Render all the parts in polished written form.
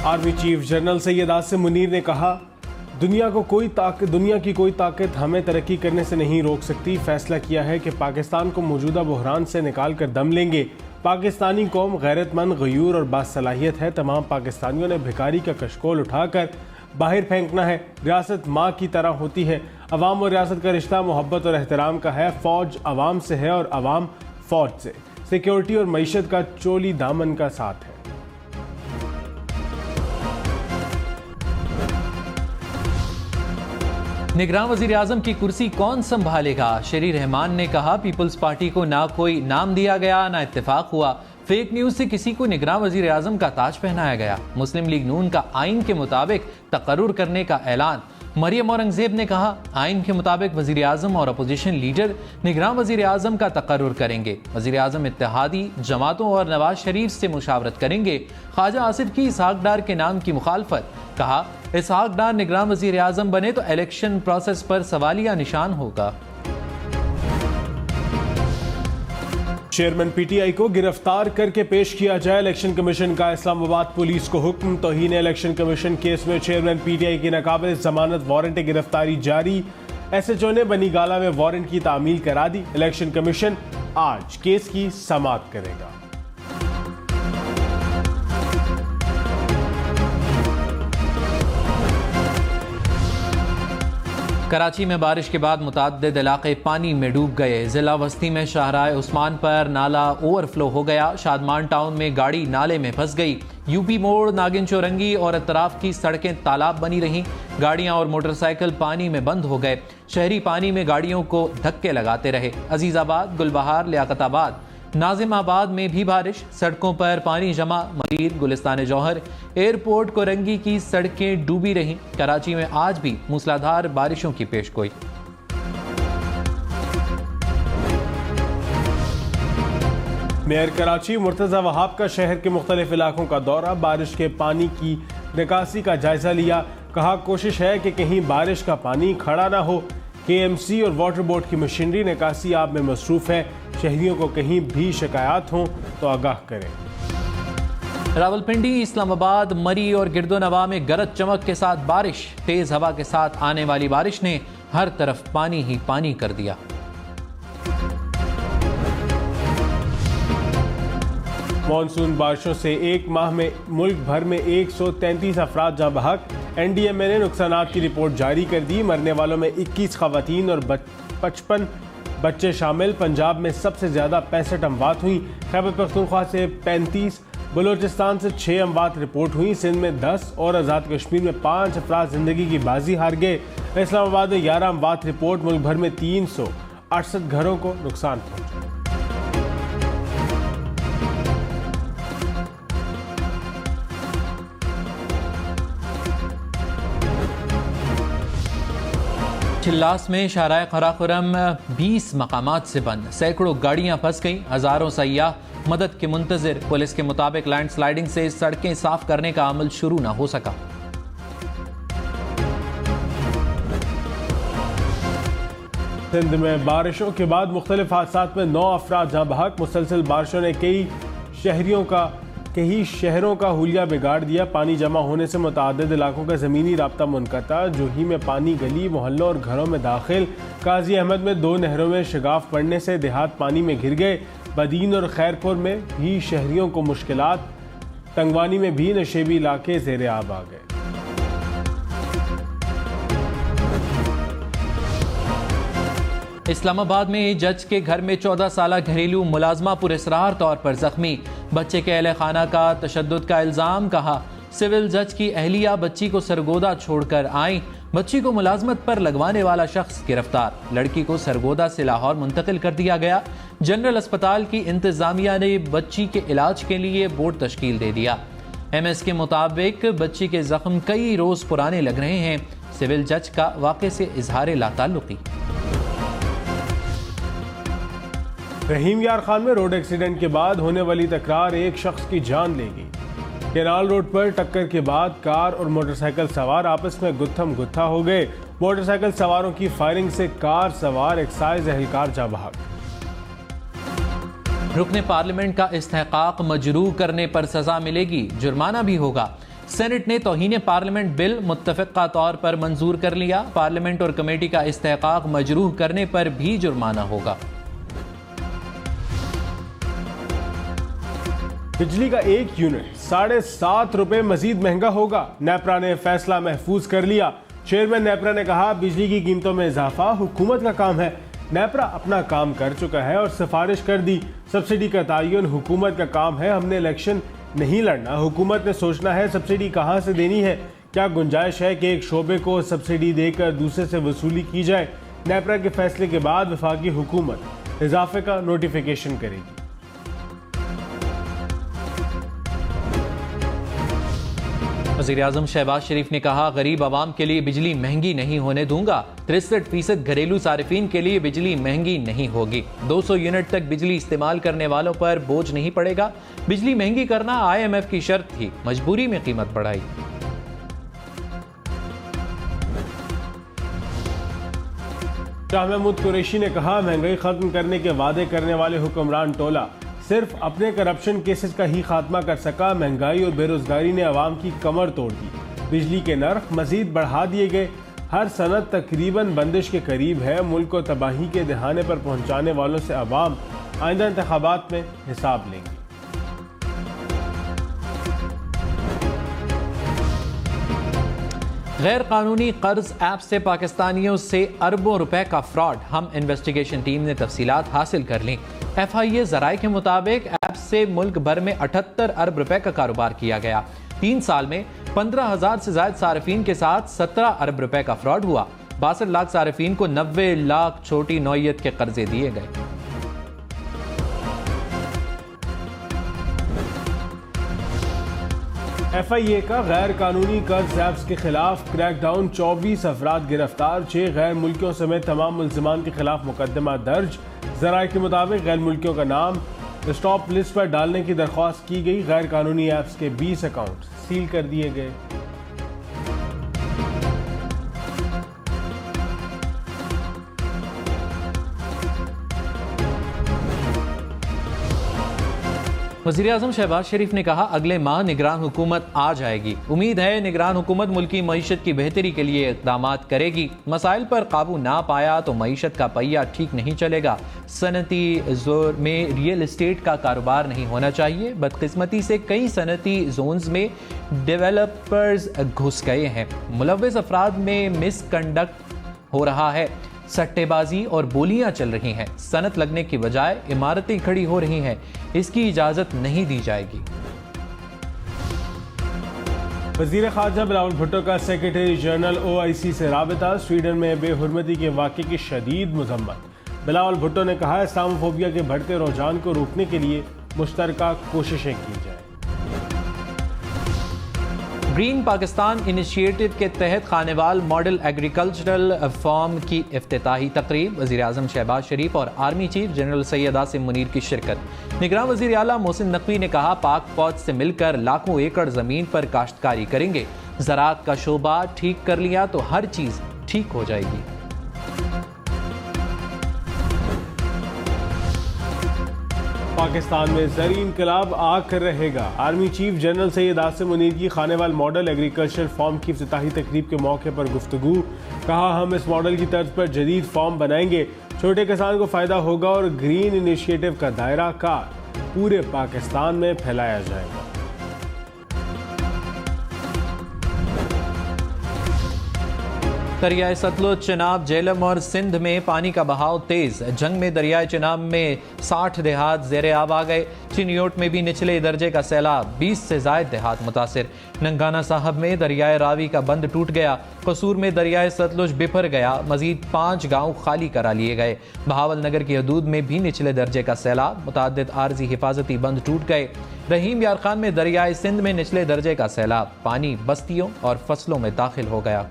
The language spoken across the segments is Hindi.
Army chief general Syed Asim Munir ने कहा, दुनिया की कोई ताकत हमें तरक्की करने से नहीं रोक सकती। फैसला किया है कि पाकिस्तान को मौजूदा बहरान से निकाल कर दम लेंगे। पाकिस्तानी कौम गैरतमंद, गयूर और बासलाहियत है। तमाम पाकिस्तानियों ने भिखारी का कशकोल उठाकर बाहर फेंकना है। रियासत माँ की तरह होती है। अवाम और रियासत का रिश्ता मोहब्बत और एहतराम का है। फौज अवाम से है और अवाम फौज से। सिक्योरिटी और मईशत का चोली दामन का साथ है। निगरान वजीर आजम की कुर्सी कौन संभालेगा? शरी रहमान ने कहा, पीपल्स पार्टी को ना कोई नाम दिया गया, ना इत्तेफाक हुआ। फेक न्यूज से किसी को निगरान वजीर आजम का ताज पहनाया गया। मुस्लिम लीग नून का आइन के मुताबिक तकर्रुर करने का ऐलान। मरियम औरंगजेब ने कहा, आइन के मुताबिक वजीर आजम और अपोजिशन लीडर निगरान वजीर आजम का तकर्रुर करेंगे। वजीर आजम इत्तेहादी जमातों और नवाज शरीफ से मुशावरत करेंगे। ख्वाजा आसिफ की इसहाक डार के नाम की मुखालफत। कहा, इसहाक डार निगरान वजीर आजम बने तो इलेक्शन प्रोसेस पर सवालिया निशान होगा। चेयरमैन पीटीआई को गिरफ्तार करके पेश किया जाए, इलेक्शन कमीशन का इस्लामाबाद पुलिस को हुक्म। तौहीन इलेक्शन कमीशन केस में चेयरमैन पीटीआई की नाकाबिल जमानत वारंट गिरफ्तारी जारी। एसएचओ ने बनीगाला में वारंट की तामील करा दी। इलेक्शन कमीशन आज केस की समाअत करेगा। कराची में बारिश के बाद मुतअद्दिद इलाके पानी में डूब गए। जिला वस्ती में शाहराह उस्मान पर नाला ओवरफ्लो हो गया। शादमान टाउन में गाड़ी नाले में फंस गई। यूपी मोड़, नागिन चौरंगी और अतराफ की सड़कें तालाब बनी रहीं। गाड़ियां और मोटरसाइकिल पानी में बंद हो गए। शहरी पानी में गाड़ियों को धक्के लगाते रहे। अजीजाबाद, गुलबहार, लियाकताबाद, नाजिमाबाद में भी बारिश। सड़कों पर पानी जमा। मदीर, गुलिस्तान जौहर, एयरपोर्ट, कोरंगी की सड़कें डूबी रहीं। कराची में आज भी मूसलाधार बारिशों की पेशगोई। मेयर कराची मुर्तज़ा वहाब का शहर के मुख्तलिफ इलाकों का दौरा। बारिश के पानी की निकासी का जायजा लिया। कहा, कोशिश है कि कहीं बारिश का पानी खड़ा ना हो। केएमसी और वाटर बोर्ड की मशीनरी निकासी आप में मसरूफ है। शहरियों को कहीं भी शिकायत हो तो आगाह करें। रावलपिंडी, इस्लामाबाद, मरी और गिरदोनवा में गरज चमक के साथ बारिश। तेज हवा के साथ आने वाली बारिश ने हर तरफ पानी ही पानी कर दिया। मानसून बारिशों से एक माह में मुल्क भर में 133 अफराद जाँ बहक। एनडीएमए ने नुकसानात की रिपोर्ट जारी कर दी। मरने वालों में 21 खवातीन और 55 बच्चे शामिल। पंजाब में सबसे ज्यादा 65 अमवात हुई। खैबर पख्तूनख्वा से 35, बलोचिस्तान से 6 अमवात रिपोर्ट हुई। सिंध में 10 और आज़ाद कश्मीर में 5 अफराद जिंदगी की बाजी हार गए। इस्लामाबाद में 11 अमवात रिपोर्ट। मुल्क भर में 368 घरों को नुकसान पहुंचा। चिल्लास में शाहराह खराखुरम 20 मकामात से बंद। सैकड़ों गाड़ियां फंस गईं। हजारों सयाह मदद के मुंतजिर। पुलिस के मुताबिक लैंडस्लाइडिंग से सड़कें साफ करने का अमल शुरू न हो सका। सिंध में बारिशों के बाद मुख्तलिफ हादसात में 9 अफराद जहाँ बहक। मुसलसल बारिशों ने कई शहरों का हुलिया बिगाड़ दिया। पानी जमा होने से मुतअद्दिद इलाकों का ज़मीनी राब्ता मुनक़ता। जोही में पानी गली, मोहल्लों और घरों में दाखिल। काजी अहमद में 2 नहरों में शगाफ पड़ने से देहात पानी में घिर गए। बदीन और खैरपुर में भी शहरियों को मुश्किलात। तंगवानी में भी नशेबी इलाके ज़ेरे आब आ गए। इस्लामाबाद में जज के घर में 14 साला घरेलू मुलाजमा पुरस्रार तौर पर जख्मी। बच्चे के अहले खाना का तशद्दुद का इल्जाम। कहा, सिविल जज की अहलिया बच्ची को सरगोदा छोड़कर आई। बच्ची को मुलाजमत पर लगवाने वाला शख्स गिरफ्तार। लड़की को सरगोदा से लाहौर मुंतकिल कर दिया गया। जनरल अस्पताल की इंतजामिया ने बच्ची के इलाज के लिए बोर्ड तश्कील दे दिया। एमएस के मुताबिक बच्ची के जख्म कई रोज पुराने लग रहे हैं। सिविल जज का वाक़े से इजहार लाताल्लुकी। रहीम यार खान में रोड एक्सीडेंट के बाद होने वाली तकरार एक शख्स की जान ले गई। केनाल रोड पर टक्कर के बाद कार और मोटरसाइकिल सवार आपस में गुत्थम गुत्था हो गए। मोटरसाइकिल सवारों की फायरिंग से कार सवार एक्साइज एहलकार जा बहक। रुकने पार्लियामेंट का इस्तेहकाक मजरूह करने पर सजा मिलेगी, जुर्माना भी होगा। सेनेट ने तौहीन पार्लियामेंट बिल मुत्तफ़िक़ा तौर पर मंजूर कर लिया। पार्लियामेंट और कमेटी का इस्तेहक़ाक़ मजरूह करने पर भी जुर्माना होगा। बिजली का एक यूनिट 7.5 रुपए मजीद महंगा होगा। नेपरा ने फैसला महफूज कर लिया। चेयरमैन नेपरा ने कहा, बिजली की कीमतों में इजाफा हुकूमत का काम है। नेपरा अपना काम कर चुका है और सिफारिश कर दी। सब्सिडी का तयन हुकूमत का काम है। हमने इलेक्शन नहीं लड़ना। हुकूमत ने सोचना है सब्सिडी कहाँ से देनी है। क्या गुंजाइश है कि एक शोबे को सब्सिडी देकर दूसरे से वसूली की जाए। नेपरा के फैसले के बाद वफाकी हुकूमत इजाफे का नोटिफिकेशन करेगी। वज़ीर-ए-आज़म शहबाज शरीफ ने कहा, गरीब आवाम के लिए बिजली महंगी नहीं होने दूंगा। 63% घरेलू सारिफीन के लिए बिजली महंगी नहीं होगी। 200 यूनिट तक बिजली इस्तेमाल करने वालों पर बोझ नहीं पड़ेगा। बिजली महंगी करना IMF की शर्त थी, मजबूरी में कीमत बढ़ाई। शाह महमूद कुरैशी ने कहा, महंगाई खत्म करने के वादे करने वाले हुक्मरान टोला सिर्फ अपने करप्शन केसेस का ही खात्मा कर सका। महंगाई और बेरोजगारी ने आवाम की कमर तोड़ दी। बिजली के नर्ख मजीद बढ़ा दिए गए। हर सनत तकरीबन बंदिश के करीब है। मुल्क को तबाही के दहाने पर पहुंचाने वालों से आवाम आइंदा इंतखाबात में हिसाब लेंगे। गैर कानूनी कर्ज ऐप से पाकिस्तानियों से अरबों रुपए का फ्रॉड। हम इन्वेस्टिगेशन टीम ने तफसीलात हासिल कर ली। FIA ज़राए के मुताबिक ऐप से मुल्क भर में 78 अरब रुपए का कारोबार किया गया। 3 साल में 15,000 से ज्यादा सार्फिन के साथ 17 अरब रुपए का फ्रॉड हुआ। 62 लाख सार्फिन को 90 लाख छोटी नौयत के कर्जे दिए गए। FIA का गैर कानूनी कर्ज ऐप्स के खिलाफ क्रैकडाउन। 24 अफराद गिरफ्तार। 6 गैर मुल्कियों समेत तमाम मुल्जिमान के खिलाफ मुकदमा दर्ज। ज़राए के मुताबिक गैर मुल्कियों का नाम स्टॉप लिस्ट पर डालने की दरख्वास्त की गई। गैर कानूनी ऐप्स के 20 अकाउंट सील कर दिए गए। वज़ीर-ए-आज़म शहबाज शरीफ ने कहा, अगले माह निगरान हुकूमत आ जाएगी। उम्मीद है निगरान हुकूमत मुल्की मईशत की बेहतरी के लिए इक़दामात करेगी। मसाइल पर काबू ना पाया तो मईशत का पहिया ठीक नहीं चलेगा। सनती जोन में रियल इस्टेट का कारोबार नहीं होना चाहिए। बदकिस्मती से कई सनती जोन्स में डेवलपर्स घुस गए हैं। मुलव्वस अफराद में मिसकंडक्ट हो रहा है। सट्टेबाजी और बोलियां चल रही हैं। सनत लगने की बजाय इमारतें खड़ी हो रही हैं। इसकी इजाजत नहीं दी जाएगी। वज़ीर ख़ारजा बिलावल भुट्टो का सेक्रेटरी जनरल OIC से राबिता। स्वीडन में बेहुरमती के वाक़े की शदीद मज़म्मत। बिलावल भुट्टो ने कहा, इस्लामोफोबिया के बढ़ते रुझान को रोकने के लिए मुश्तरका कोशिशें की जाए। ग्रीन पाकिस्तान इनिशिएटिव के तहत खानेवाल मॉडल एग्रीकल्चरल फार्म की इफ्तिताही तकरीब। वज़ीर-ए-आज़म शहबाज शरीफ और army chief general Syed Asim Munir की शिरकत। निगरान वज़ीर आला मोहसिन नकवी ने कहा, पाक फौज से मिलकर लाखों एकड़ ज़मीन पर काश्तकारी करेंगे। ज़राअत का शोबा ठीक कर लिया तो हर चीज़ ठीक हो जाएगी। पाकिस्तान में ज़री इनकलाब आकर रहेगा। Army chief general Syed Asim Munir की खानेवाल मॉडल एग्रीकल्चर फार्म की इफ्तिताही तकरीब के मौके पर गुफ्तगू। कहा, हम इस मॉडल की तर्ज पर जदीद फार्म बनाएंगे। छोटे किसान को फ़ायदा होगा और ग्रीन इनिशिएटिव का दायरा कार पूरे पाकिस्तान में फैलाया जाएगा। दरियाए सतलुज, चिनाब, झेलम और सिंध में पानी का बहाव तेज। जंग में दरियाए चिनाब में 60 देहात ज़ेरे आब आ गए। चिनियोट में भी निचले दर्जे का सैलाब, 20 से ज़ायद देहात मुतासिर। नंगाना साहब में दरियाए रावी का बंद टूट गया। कसूर में दरियाए सतलुज बिफर गया। मजीद 5 गाँव खाली करा लिए गए। बहावल नगर की हदूद में भी निचले दर्जे का सैलाब। मुतअद्दिद आर्जी हिफाजती बंद टूट गए। रहीम यार खान में दरियाए सिंध में निचले दर्जे का सैलाब। पानी बस्तियों और फसलों में दाखिल हो गया।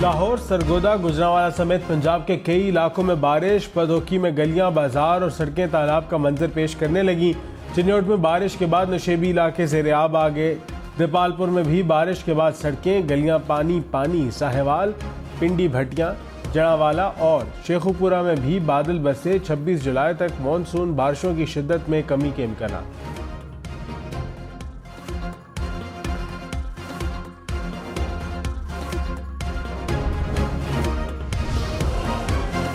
लाहौर, सरगोदा, गुजरांवाला समेत पंजाब के कई इलाकों में बारिश। पदोकी में गलियां, बाजार और सड़कें तालाब का मंजर पेश करने लगी। चिन्योट में बारिश के बाद नशेबी इलाके ज़ेरे आब आ गए। देपालपुर में भी बारिश के बाद सड़कें, गलियां पानी पानी। साहेवाल, पिंडी, भटियां, जड़ावाला और शेखुपुरा में भी बादल बरसे। 26 जुलाई तक मानसून बारिशों की शिद्दत में कमी के इम्कान।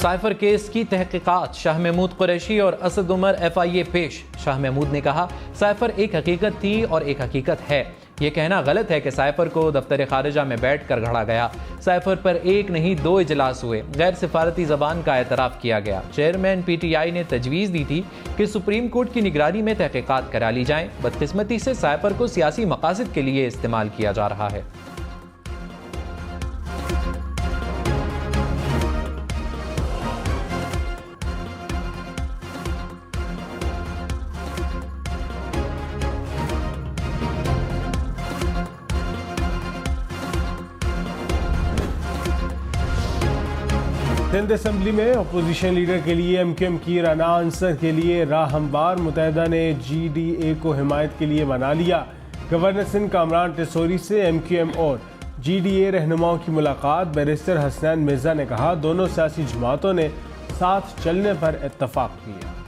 साइफर केस की तहकीकात, शाह महमूद कुरैशी और असद उमर FIA पेश। शाह महमूद ने कहा, साइफर एक हकीकत थी और एक हकीकत है। ये कहना गलत है कि साइफर को दफ्तर खारिजा में बैठ कर गढ़ा गया। साइफर पर एक नहीं 2 इजलास हुए, गैर सिफारती जबान का एतराफ़ किया गया। चेयरमैन PTI ने तजवीज़ दी थी कि सुप्रीम कोर्ट की निगरानी में तहकीकात करा ली जाएं। बदकिस्मती से साइफर को सियासी मकासद के लिए इस्तेमाल किया जा रहा है। सिंध असम्बली में अपोजिशन लीडर के लिए MQM की राना अंसर के लिए राह हमवार। मुत्तहिदा ने GDA को हिमायत के लिए मना लिया। गवर्नर सिंध कामरान टिसोरी से MQM और GDA रहनुमाओं की मुलाकात। बैरिस्टर हसनैन मिर्जा ने कहा, दोनों सियासी जमातों ने साथ चलने पर इत्तफाक किया।